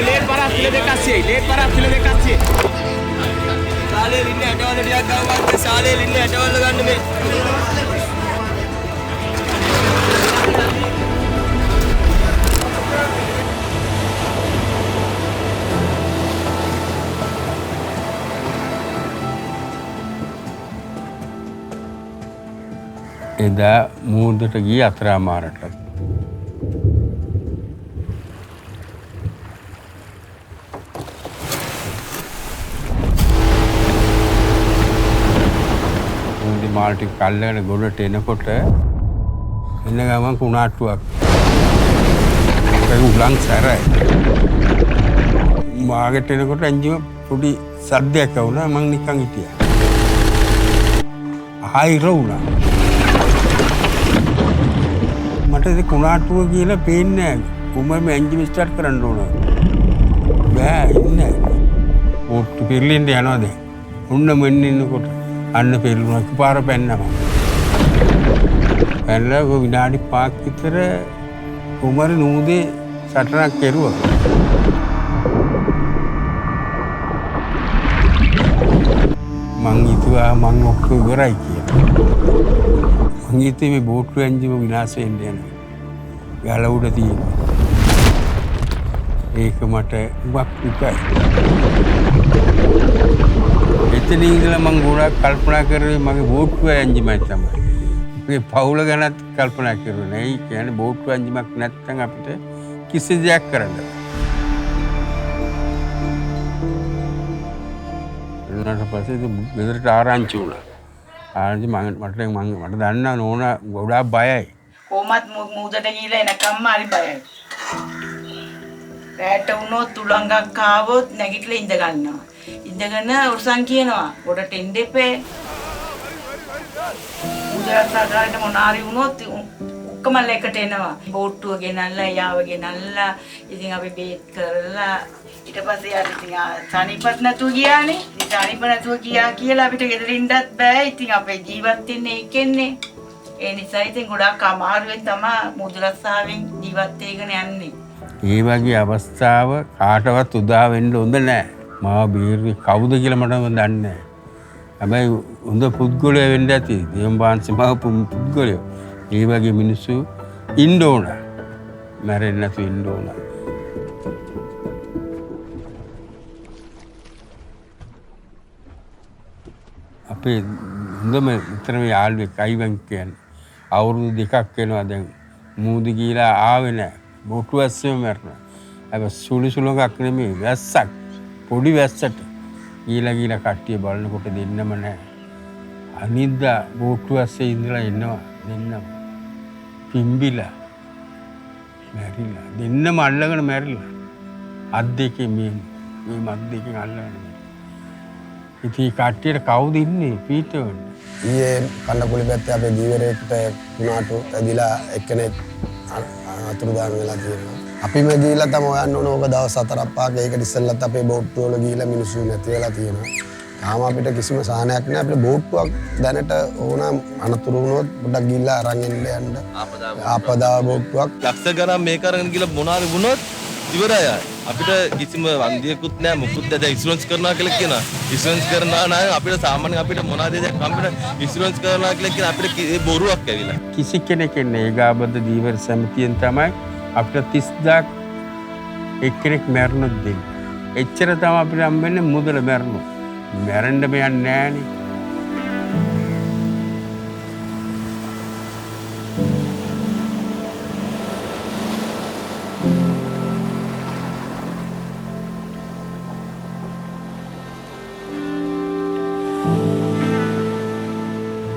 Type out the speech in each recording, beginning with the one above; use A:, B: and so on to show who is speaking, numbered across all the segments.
A: Late බරක් kilo 200යි. Late බරක් kilo 200යි.
B: සාලේ ලින්නේ ඇටවල ටිකක් ගවවත් සාලේ ලින්නේ ඇටවල ගන්න මේ.
C: එදා මූදට ගිය අතරමාරට මුන්දි මාල් ටික කල්ලාගෙන ගොඩට එනකොට එන්න ගමන් කුණාට්ටුවක් ඒක උලන් සැරයි මාගෙට එනකොට අංජිම පොඩි සද්දයක් වුණා මං නිකන් හිටියා ආයිර වුණා මට ඒ කුණාට්ටුව කියලා පේන්නේ නැහැ. කොහොමද එන්ජින් ස්ටාර්ට් කරන්න ඕන? බෑ ඉන්නේ. ඕට්ටු පිරලින්ද යනවා දැන්. උන්න මෙන්න ඉන්නකොට අන්න පිරලුණා පාර පැන්නවා. පැනලා විනාඩි 5ක් විතර කුමාරි නූදේ සටනක් කෙරුවා. මං හිතුවා මං ඔක්කොම ඉවරයි කියලා. මං හිතුවේ මේ බෝට්ටු එන්ජිම විනාශ වෙන්න යනවා. ගල උඩ තියෙනවා. ඒක මට උගක් දුකයි. එතන ඉඳලා මං ගොඩක් කල්පනා කරේ මගේ බෝට්ටු එන්ජිමයි තමයි. මේ පවුල ගැනත් කල්පනා කරුවේ. ඒ කියන්නේ බෝට්ටු එන්ජිමක් නැත්නම් අපිට කිසි දෙයක් කරන්න බෑ. ඊට පස්සේ ගෙදරට ආරංචි වුණා. ආරංචි මට දන්නා නෝනා ගොඩාක් බයයි.
D: කොහොමත් මූදට ගිහලා එනකම්ම හරි බයයි. රැට වුණොත් උලංගක් ආවොත් නැගිටලා ඉඳ ගන්නවා. ඉඳගෙන උර්සන් කියනවා ගොඩට එන්න එපේ. උදේට මොනාරි වුණොත් ඔක්කොම ලෙකට එනවා. බෝට්ටුව ගෙනල්ලා යාව ගෙනල්ලා ඉතින් අපි බේත් කරලා ඊට පස්සේ ආ ඉතින් සනීපත් නැතුව ගියානේ. ඉතින් සනීප නැතුව ගියා කියලා අපිට ගෙදර ඉන්නත් බෑ. ඉතින් අපේ ජීවත් වෙන්නේ ඒකෙන්නේ. ඒ නිසා ඉතින් ගොඩාක් අමාරුවෙන් තමයි මුදලස්සාවෙන් ජීවත් වෙගෙන යන්නේ.
C: ඒ වගේ අවස්ථාව කාටවත් උදා වෙන්න හොඳ නැහැ. මාව බීරුවේ කවුද කියලා මට දන්නේ නැහැ. හැබැයි හොඳ පුද්ගලයා වෙන්න ඇති. දෙවියන් වහන්සේ මාව පුද්ගලයා. ඒ වගේ මිනිස්සු ඉන්න ඕන. මැරෙන්න නැතුව ඉන්න ඕන. අපේ හොඳම විතරම යාළුවෙක් අයිවන් කියන්නේ. අවුරුදු 2ක් වෙනවා දැන් මූදි ගිහලා ආවේ නැහැ. බෝට්ටු වැස්සෙම මැරුණා. හැබැයි සුළුසුලුකක් නෙමෙයි වැස්සක්. පොඩි වැස්සට ගිහලා කට්ටිය බලනකොට දෙන්නම නැහැ. අනිද්දා බෝට්ටු වැස්සේ ඉඳලා එනවා දෙන්නම. පිම්බිලා මැරිලා. දෙන්නම අල්ලගෙන මැරිලා. අත් දෙකේ මේ මත් දෙකෙන් අල්ලගෙන. ඉතින් කට්ටියට කවුද ඉන්නේ පීටවන්න?
E: ඊයේ කන්නකුලි පැත්තේ අපේ දීවරේකට කුණාටු ඇදිලා එක්කෙනෙක් අතුරුදාන් වෙලා තියෙනවා. අපිම ගිහිල්ලා තමයි හොයන්න ඕන. ඕක දවස් 4-5ක් ඒකට ඉස්සෙල්ලත් අපේ බෝට්ටු වල ගිහිල්ලා මිනිස්සු නැති වෙලා තියෙනවා. තාම අපිට කිසිම සාහනයක් නැහැ. අපිට බෝට්ටුවක් දැනට ඕන අනතුරු වුණොත් පොඩ්ඩක් ගිහිල්ලා අරන් යන්න. ආපදා බෝට්ටුවක්
B: ලක්ෂ ගණන් මේක අරගෙන ගිහලා මොනාරි වුණොත් ඉවරයි. අපිට කිසිම වන්දියකුත් නැහැ මොකුත් නැහැ. ඉන්ෂුරන්ස් කරනවා කියලා කියනවා. ඉන්ෂුරන්ස් කරනවා නම් අපිට සාමාන්‍යයෙන් අපිට මොනවද දෙයක් අපිට ඉන්ෂුරන්ස් කරනවා කියලා කියන අපිට ඒ බොරුවක් ඇවිල්ලා.
C: කිසි කෙනෙක් එන්නේ ඒගාබද්ද දීවර සමිතියෙන් තමයි අපිට 30000ක් එක්කෙනෙක් මැරුණොත් දෙන්නේ. එච්චර තමයි අපිට හම්බෙන්නේ මුදල මැරුණොත්. මැරෙන්න මෙයන් නෑනේ.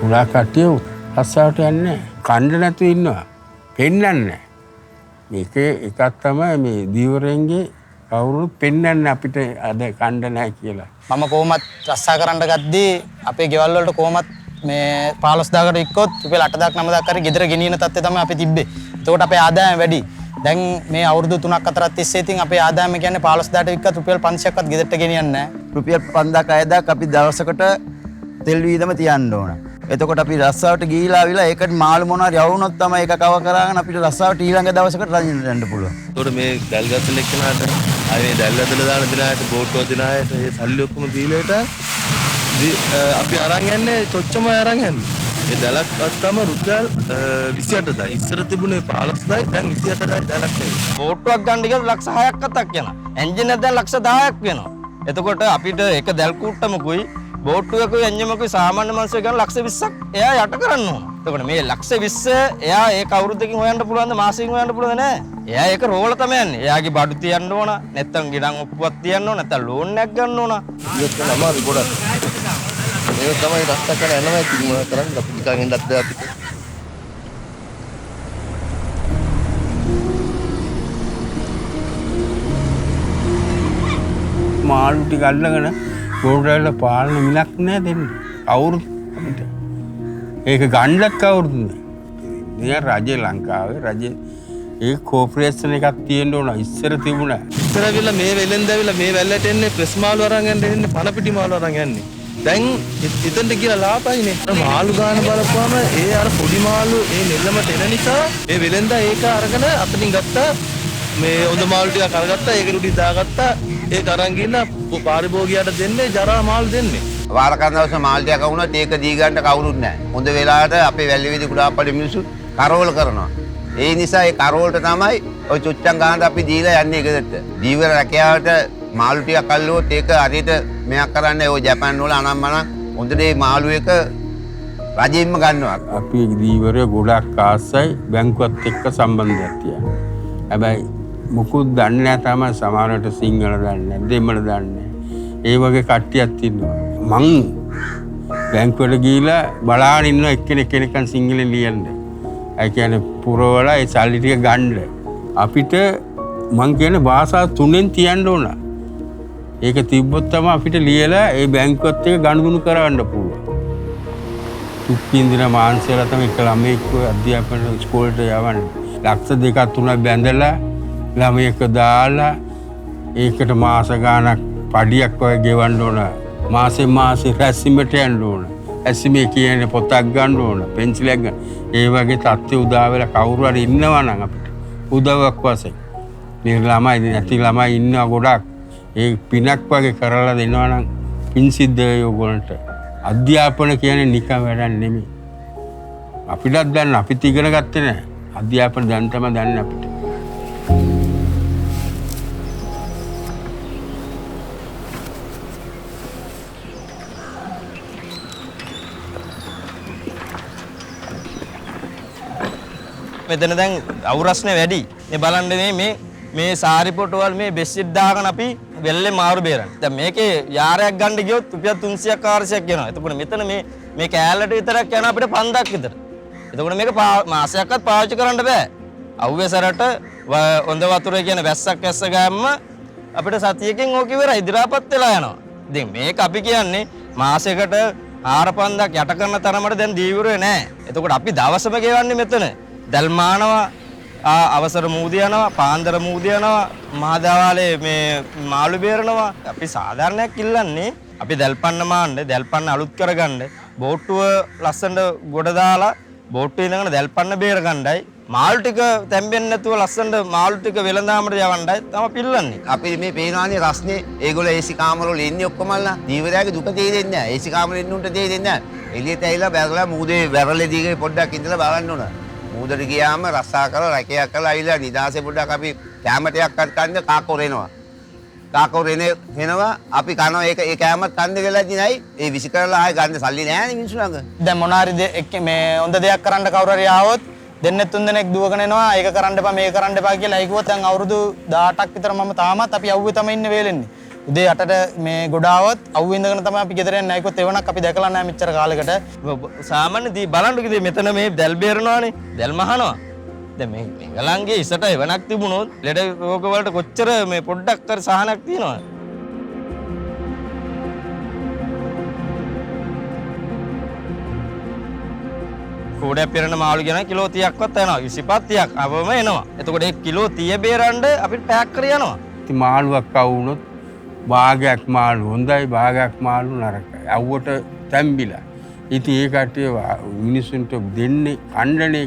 C: ගොඩාක් කට්ටිය රස්සාවට යන්නේ කණ්ඩ නැතුව ඉන්නවා. පෙන්නන්නේ නැහැ. මේක එකක් තමයි මේ දීවරෙන්ගේ කවුරුත් පෙන්නන්නේ අපිට අද කණ්ඩ නැහැ කියලා.
F: මම කොහොමත් රස්සා කරන්න ගද්දී අපේ ගෙවල් වලට කොහොමත් මේ 15000කට ඉක්කොත් රුපියල් 8000ක් 9000ක් හරි ගෙදර ගෙනියන තත්ත්වය තමයි අපි තිබ්බේ. එතකොට අපේ ආදායම වැඩි. දැන් මේ අවුරුදු 3ක් 4ක් තිස්සේ ඉතින් අපේ ආදායම කියන්නේ 15000ට වික්කත් රුපියල් 500ක්වත් ගෙදරට ගෙනියන්නේ නැහැ.
G: රුපියල් 5000ක් 6000ක් අපි දවසකට තෙල් වීදම තියන්න ඕන. එතකොට අපි රස්සාවට ගිහිලා ආවිලා ඒකට මාළු මොනවාරි යවුනොත් තමයි ඒක කව කරාගෙන අපිට රස්සාවට ඊළඟ දවසකට රජින්න යන්න පුළුවන්.
B: ඒකට මේ ගල්ගස්සල එක්කනට ආයේ දැල් ඇදලා දාන දිනායට බෝට්ටුව දිනායට ඒ සල්ලි ඔක්කොම දීලට අපි අරන් යන්නේ චොච්චම අරන් යන්නේ. ඒ දැලක් අත්තම රුපියල් 28යි. ඉස්සර තිබුණේ 15000යි දැන් 28යි දැලක් නෙවෙයි.
F: බෝට්ටුවක් ගන්න ගියොත් ලක්ෂ 6ක් අතක් යනවා. එන්ජින් එක දැන් ලක්ෂ 10ක් වෙනවා. එතකොට අපිට එක දැල් කුට්ටමකුයි බෝට්ටුවකුයි එන්ජිමකුයි සාමාන්‍ය මිනිස්සු ගන්න ලක්ෂ 20ක් එයා යට කරන්න ඕන. එතකොට මේ ලක්ෂ 20 එයා ඒක අවුරුද්දකින් හොයන්න පුළුවන්ද මාසෙකින් හොයන්න පුළුවන්ද නෑ. එයා ඒක රෝල තමයි යන්නේ. එයාගේ බඩු තියන්න ඕන, නැත්තම් ගිඩන් ඔප්පුවක් තියන්න ඕන, නැත්තම් ලෝන් එකක් ගන්න ඕන.
B: ඒක තමයි අමාරු ගොඩක්. ඒක තමයි රස්තා කරලා යනවා ඉතින් මොනවද කරන්නේ අපි නිකන් ඉඳද්ද අපිට.
C: මාළු ටික අල්ලගෙන ගෝඩවල පාලන මිලක් නෑ දෙන්නේ. අවුරුදු අපිට. ඒක ගන්නත් කවුරුද නෑ. මේ රජේ ලංකාවේ රජේ ඒ කෝපරේෂන් එකක් තියෙන්න ඕන. ඉස්සර තිබුණා.
B: ඉස්සර ඇවිල්ලා මේ වෙලෙන්ද ඇවිල්ලා මේ වැල්ලට එන්නේ ප්‍රෙස් මාළු අරන් එන්නේ පන පිටි මාළු අරන් යන්නේ. දැන් එතෙන්ට කියලා ලාභයිනේ. මාළු ගන්න බලපුවම ඒ අර පොඩි මාළු ඒ නෙල්ලමට එන නිසා මේ වෙලෙන්දා ඒක අරගෙන අතනින් ගත්තා. මේ හොඳ මාළු ටිකක් අරගත්තා. ඒක රුටි දාගත්තා. ඒක අරන් ගින්න පාරිභෝගිකයට දෙන්නේ ජරා මාළු දෙන්නේ.
H: වාර කරන දවස් මාළු ටිකක් වුණත් ඒක දී ගන්න කවුරුත් නැහැ. හොඳ වෙලාවට අපේ වැල්ලේ විදි කුඩාපඩි මිනිස්සු කරවල කරනවා. ඒ නිසා ඒ කරවලට තමයි ඔය චුච්චන් ගහන්න අපි දීලා යන්නේ ගෙදරට. දීවර රැකියාවට මාළු ටිකක් අල්ලුවොත් ඒක හරියට මෙයක් කරන්නේ ඔය ජපාන් වල අනම්මන හොඳට මේ මාළු එක රජෙන්ම ගන්නවා.
C: අපි දීවරය ගොඩක් ආසයි බැංකුවත් එක්ක සම්බන්ධයක් තියෙනවා. හැබැයි මුකුත් දන්නේ නැහැ තමයි සමහරවිට සිංහල දන්නේ නැහැ, දෙමළ දන්නේ නැහැ. ඒ වගේ කට්ටියක් ඉන්නවා. මං බැංකුවට ගිහිලා බලාගෙන ඉන්න එක්කෙනෙක්ගෙන් සිංහලෙන් ලියන්නේ. ඒ කියන්නේ පුරවල ඒ සල්ලි ටික ගන්න. අපිට මං කියන්නේ භාෂා 3ෙන් තියන්න ඕන. ඒක තිබ්බොත් තමයි අපිට ලියලා ඒ බැංකුවත් එක්ක ගනුදෙනු කරවන්න පුළුවන්. තුප්පින්දින මාංශයලා තමයි එක ළමෙක් අධ්‍යාපන ඉස්කෝලේට යවන්නේ. ලක්ෂ 2ක් 3ක් බැඳලා ළමයෙක් දාලා ඒකට මාස ගාණක් පඩියක් වගේ ගෙවන්න ඕන. මාසෙන් මාසෙ රැස්වීමට යන්න ඕන. ඇස්මේ කියන්නේ පොතක් ගන්න ඕන, පෙන්සිලයක් ගන්න. ඒ වගේ තත්ත්ව උදා වෙලා කවුරු හරි ඉන්නවා නම් අපිට උදව්වක් වශයෙන්. මේ ළමයි නැති ළමයි ඉන්නවා ගොඩක්. ඒ පිනක් වගේ කරලා දෙනවා නම් පින් සිද්ධ වේ ඔයගොල්ලන්ට. අධ්‍යාපන කියන්නේ නිකන් වැඩක් නෙමෙයි. අපිටත් දැන් අපිත් ඉගෙන ගත්තේ නැහැ. අධ්‍යාපන දැන් තමයි දන්නේ අපිට.
F: මෙතන දැන් අවුරස්නේ වැඩි. මේ බලන්න මේ සාරිපොටවල් මේ බෙස්සිට් දාගෙන අපි වෙල්ලේ මාරු බේරන්නේ. දැන් මේකේ යාරයක් ගන්න ගියොත් රුපියල් 300ක් 400ක් යනවා. එතකොට මෙතන මේ කෑල්ලට විතරක් යන අපිට 5000ක් විතර. එතකොට මේක මාසයක්වත් පාවිච්චි කරන්න බෑ. අවුවේ සරට හොඳ වතුර කියන වැස්සක් ඇස්ස ගෑම්ම අපිට සතියකින් ඕක ඉවරයි. ඉදිරියපත් වෙලා යනවා. ඉතින් මේක අපි කියන්නේ මාසයකට 4000ක් යට කරන තරමට දැන් දීවිරුවේ නෑ. එතකොට අපි දවසම ගෙවන්නේ මෙතන. දැල් මානවා අවසර මූදිය යනවා පාන්දර මූදිය යනවා මහදවාලේ මේ මාළු බේරනවා. අපි සාධාරණයක් ඉල්ලන්නේ අපි දැල්පන්න මාන්න දැල්පන්න අලුත් කරගන්න බෝට්ටුව ලස්සනට ගොඩ දාලා බෝට්ටුවේ ඉඳගෙන දැල්පන්න බේර ගන්නයි මාළු ටික තැම්බෙන්නේ නැතුව ලස්සනට මාළු ටික වෙළඳාමට යවන්නයි තමයි පිල්ලන්නේ.
H: අපි මේ පේනවානේ රස්නේ ඒගොල්ලෝ AC කාමරවල ඉන්නේ ඔක්කොමල්ලා. දීවරයාගේ දුක තේරෙන්නේ නැහැ. AC කාමරේ ඉන්න උන්ට තේරෙන්නේ නැහැ. එළියට ඇවිල්ලා බැලලා මූදේ වැරලේ දීගේ පොඩ්ඩක් ඉඳලා බලන්න ඕන. මූදට ගියාම රස්සා කරලා රැකයක් කරලා ආවිලා නිදාසේ පොඩ්ඩක් අපි කැමටයක් කන්න කාකෝ රෙනවා. කාකෝ රෙනවා අපි කනවා ඒ කැමත් කන්න වෙලාදී නයි ඒ විසි කරලා ආයෙ ගන්න සල්ලි නැහැ නේ මිනිස්සු ළඟ.
F: දැන් මොනාරි මේ හොඳ දෙයක් කරන්න කවුරු හරි ආවොත් දෙන්නේ තුන් දෙනෙක් දුවගෙන එනවා. ඒක කරන්න එපා මේක කරන්න එපා කියලා අයිකුවොත් දැන් අවුරුදු 18ක් විතර මම තාමත් අපි අවුවේ තමයි ඉන්නේ වේලෙන්නේ. උදේ 8ට මේ ගොඩාවත් අවුවේ ඉඳගෙන තමයි අපි ගෙදර යන්නේ. අයිකුවොත් එවනක් අපි දැකලා නැහැ මෙච්චර කාලෙකට. සාමාන්‍ය දී බලන්න කිව්වේ මෙතන මේ දැල් බේරනවානේ. දැල් මහනවා. දැන් මේ ගලන්ගේ ඉසට එවනක් තිබුණොත් ලෙඩ රෝග වලට කොච්චර මේ පොඩ්ඩක් කර සහනක් තියෙනවද? කෝඩයක් පෙරන මාළු කියන කිලෝ 30ක්වත් යනවා 25ක් අවම එනවා. එතකොට ඒ කිලෝ 30 බේරන්න අපිට පැක් කර යනවා.
C: ඉතින් මාළුවක් අවුනොත් භාගයක් මාළු හොඳයි භාගයක් මාළු නරකයි. අවුවට තැම්බිලා. ඉතින් ඒ කට්ටිය මිනිසුන්ට දෙන්නේ කණ්ඩනේ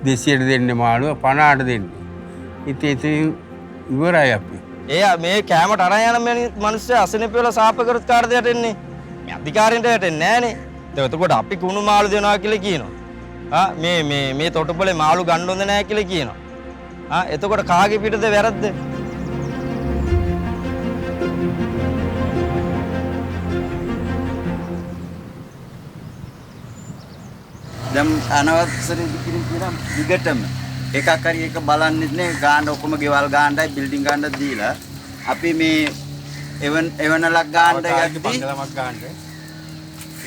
C: 200ට දෙන්නේ මාළුව 50ට දෙන්නේ. ඉතින් ඉවරයි අපි.
F: ඒ මේ කෑමට අරන් යන මිනිස්සු අසනීප වෙලා සාප කරත් කාර්යයට එන්නේ. මේ අධිකාරියට එන්නේ නැහනේ. එතකොට අපි කුණු මාළු දෙනවා කියලා කියනවා. මේ තොටුපළේ මාළු ගන්න හොඳ නැහැ කියලා කියනවා. එතකොට කාගේ පිටද වැරද්ද?
G: දැන් අනවසර ඉදිරි කියලා විගටම එකක් හරි එක බලන්නෙත් නේ ගාන ඔක්කොම ගෙවල් ගාන්නයි බිල්ඩින් ගාන්නත් දීලා අපි මේ එවනලක් ගාන්න යද්දී
C: පන්දලමක් ගන්න.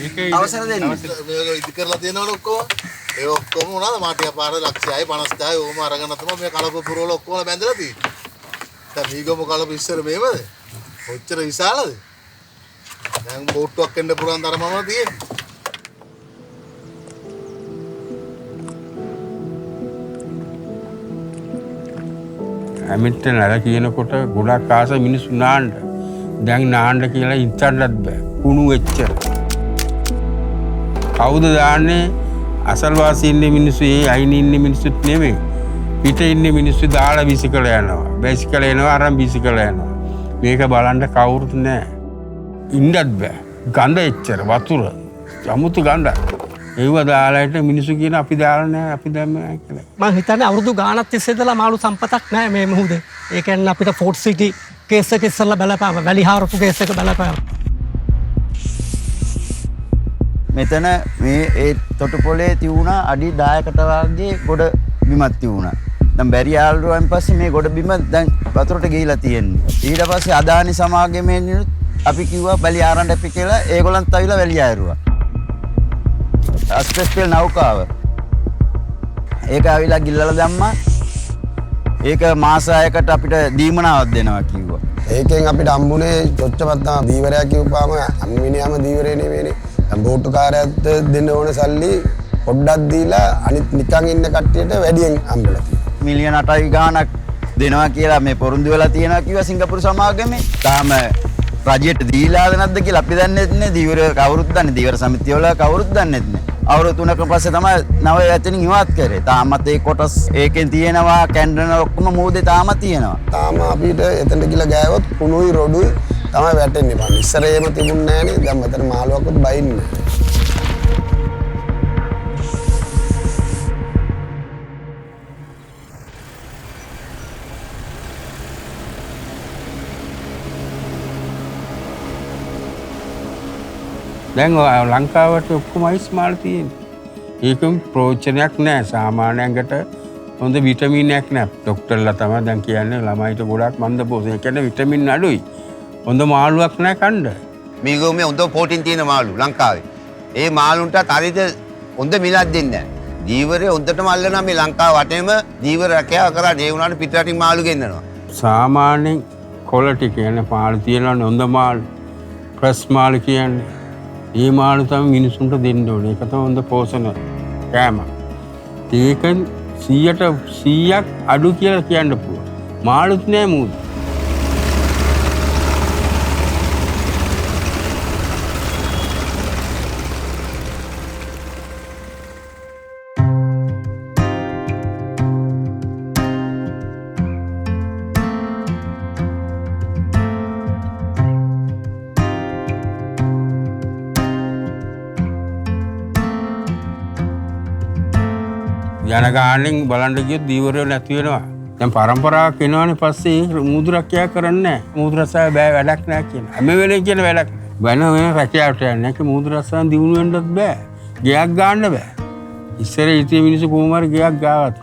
C: ඒකේ
G: අවසර දෙන්නේ.
I: මේක ඉදි කරලා තියෙනවනේ ඔක්කොම. ඒ ඔක්කොම උනාද මාටිය පාර ලක්ෂයයි 50යි ඕම අරගෙන තමයි මේ කලප පුරවල ඔක්කොම බැඳලා තියෙන්නේ. දැන් මීගම කලප ඉස්සර මේවද? කොච්චර විශාලද? දැන් බෝට්ටුවක් එන්න පුරන් තරමම තියෙන්නේ.
C: ඇමිට නැල කියනකොට ගොඩක් ආස මිනිස්සු නාන්න. දැන් නාන්න කියලා හිතන්නත් බෑ. කුණු එච්චර. කවුද දාන්නේ? අසල්වාසී ඉන්නේ මිනිස්සු, ඒ අයින් ඉන්නේ මිනිස්සුත් නෙමෙයි. පිට ඉන්නේ මිනිස්සු දාලා බිසිකල යනවා. බයිසිකල එනවා අරන් බිසිකල යනවා. මේක බලන්න කවුරුත් නැහැ. ඉන්නත් බෑ. ගඳ එච්චර වතුර. යමුතු ගඳ. ඒව දාලාට මිනිස්සු කියන අපි දාලා නැහැ, අපි දැම්මයි කියලා.
J: මම හිතන්නේ අවුරුදු ගාණක් තිස්සේ ඉඳලා මාළු සම්පතක් නැහැ මේ මුහුදේ. ඒ කියන්නේ අපිට ෆෝට් සිටි කේස් එක ඉස්සෙල්ලා බලපාව, වැලිහාරපු කේස් එක බලපාව.
G: මෙතන මේ ඒ තොටුපොලේ තියුණා අඩි 10කට වගේ ගොඩ බිමක් තියුණා. දැන් බැරි ආල්රුවෙන් පස්සේ මේ ගොඩ බිම දැන් වතුරට ගිහිලා තියෙන්නේ. ඊට පස්සේ අදානි සමාගමෙන් අපි කිව්වා වැලි ආරන්න අපි කියලා ඒගොල්ලන්ත් අවිලා වැලි ආයරුවා. අස්පෙස්පෙල් නෞකාව. ඒක අවිලා ගිල්ලලා දැම්මා. ඒක මාස 6කට අපිට දීමනාවක් දෙනවා කිව්වා.
E: ඒකෙන් අපිට හම්බුනේ චොච්චපත් තමයි දීවරයක් කිව්වපාම අම්මිනියම දීවරේ නෙවෙයිනේ. බෝට්ටුකාරයත් දෙන්න ඕන සල්ලි පොඩ්ඩක් දීලා අනිත් නිකන් ඉන්න කට්ටියට වැඩියෙන් හම්බෙලා තියෙනවා.
G: මිලියන 8යි ගාණක් දෙනවා කියලා මේ පොරොන්දු වෙලා තියෙනවා කිව්වා සිංගප්පූරු සමාගමේ. තාම රජයට දීලාද නැද්ද කියලා අපි දන්නේ නැහැ. දීවර කවුරුත් දන්නේ. දීවර සමිතිය වල කවුරුත් දන්නේ නැහැ. අවුරුදු 3ක පස්සේ තමයි නව යතනින් ඉවත් කරේ. තාමත් ඒ කොටස් ඒකෙන් තියෙනවා කැන්ඩන ඔක්කොම මූදේ තාමත් තියෙනවා.
E: තාම අපිට එතනට ගිහලා ගෑවොත් කුණුයි රොඩුයි තමයි වැටෙන්නේ බං. ඉස්සර එහෙම තිබුණේ නැහනේ. දැන් මෙතන මාළුවක්වත් බයින්නේ.
C: දැන් ලංකාවට ඔක්කොම අයිස් මාළු තියෙන්නේ. ඒකම ප්‍රෝචනයක් නැහැ. සාමාන්‍යයන්ට හොඳ විටමිනයක් නැහැ. ડોක්ටර්ලා තමයි දැන් කියන්නේ ළමයිට ගොඩක් මන්දපෝසය. ඒ කියන්නේ විටමින් අඩුයි. හොඳ මාළුවක් නැහැ කන්න.
H: මීගොම හොඳ ප්‍රෝටීන් තියෙන මාළු ලංකාවේ. ඒ මාළුන්ට හරියට හොඳ මිලක් දෙන්නේ නැහැ. දීවරේ හොඳටම අල්ලනවා මේ ලංකාව වටේම දීවර රැකියාව කරා ඒ වුණාට පිටරටින් මාළු ගෙන්නනවා.
C: සාමාන්‍යයෙන් ක්වොලිටි කියන්නේ මාළු තියෙනවනේ හොඳ මාළු. ෆ්‍රෙෂ් මාළු කියන්නේ ඒ මාළු තමයි මිනිසුන්ට දෙන්න ඕනේ. ඒක තමයි හොඳ පෝෂණ කෑම. ඒක 100% අඩු කියලා කියන්න පුළුවන්. මාළුත් නෑ මූද. ජනගහනෙන් බලන්න ගියොත් දීවරය නැති වෙනවා. දැන් පරම්පරාවක් එනවනේ පස්සේ මූදු රැකියාව කරන්නේ නැහැ. මූදු රසාව බෑ වැඩක් නැහැ කියන. හැම වෙලේම කියන වැඩක්. වෙන රැකියාවට යන්නේ නැහැ. මූදු රසාවෙන් දිනු වෙන්නත් බෑ. ගයක් ගන්න බෑ. ඉස්සර හිටිය මිනිස්සු කොහොම හරි ගයක් ගාවත්.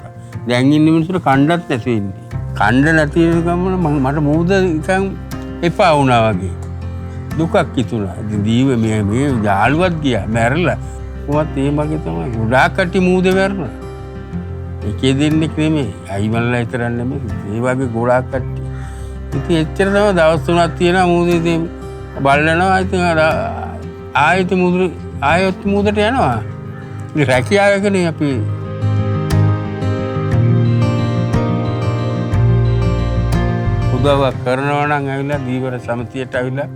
C: දැන් ඉන්න මිනිස්සුන්ට කණ්ඩත් නැති වෙන්නේ. කණ්ඩ නැති වෙන ගමන මට මූද නිකන් එපා වුණා වගේ. දුකක් හිතුණා. දීව මේ යාළුවත් ගියා මැරලා. කොහොමත් ඒ මගේ තමයි. ගොඩාක් කටි මූදේ මැරුණා. එකේ දෙන්නෙක් නෙමෙයි. අයිමල්ලා විතරක් නෙමෙයි. ඒ වගේ ගොඩාක් කට්ටිය. ඉතින් එච්චර තමයි දවස් 3ක් තියෙනවා මූදේ ඉතින් බලනවා. ඉතින් ආයෙත් මූදට යනවා. ඉතින් රැකියාවකනේ අපි උදව්වක් කරනවා නම් ඇවිල්ලා දීවර සමිතියට ඇවිල්ලා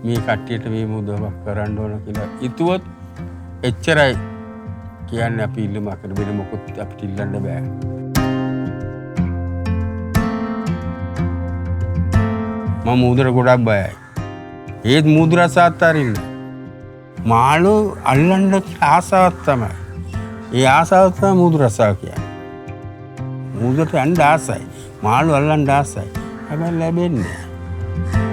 C: මේ කට්ටියට මේ උදව්වක් කරන්න ඕන කියලා හිතුවොත් එච්චරයි. කියන්නේ අපි ඉල්ලුමකට වෙන මොකොත් අපිට ඉල්ලන්න බෑ. මම මූදට ගොඩක් බයයි. ඒත් මූදු රස අත්හරින්න. මාළු අල්ලන්න ආසාවක් තමයි. ඒ ආසාව තමයි මූදු රසාව කියන්නේ. මූදට යන්න ආසයි. මාළු අල්ලන්න ආසයි. හැබැයි ලැබෙන්නේ නැහැ.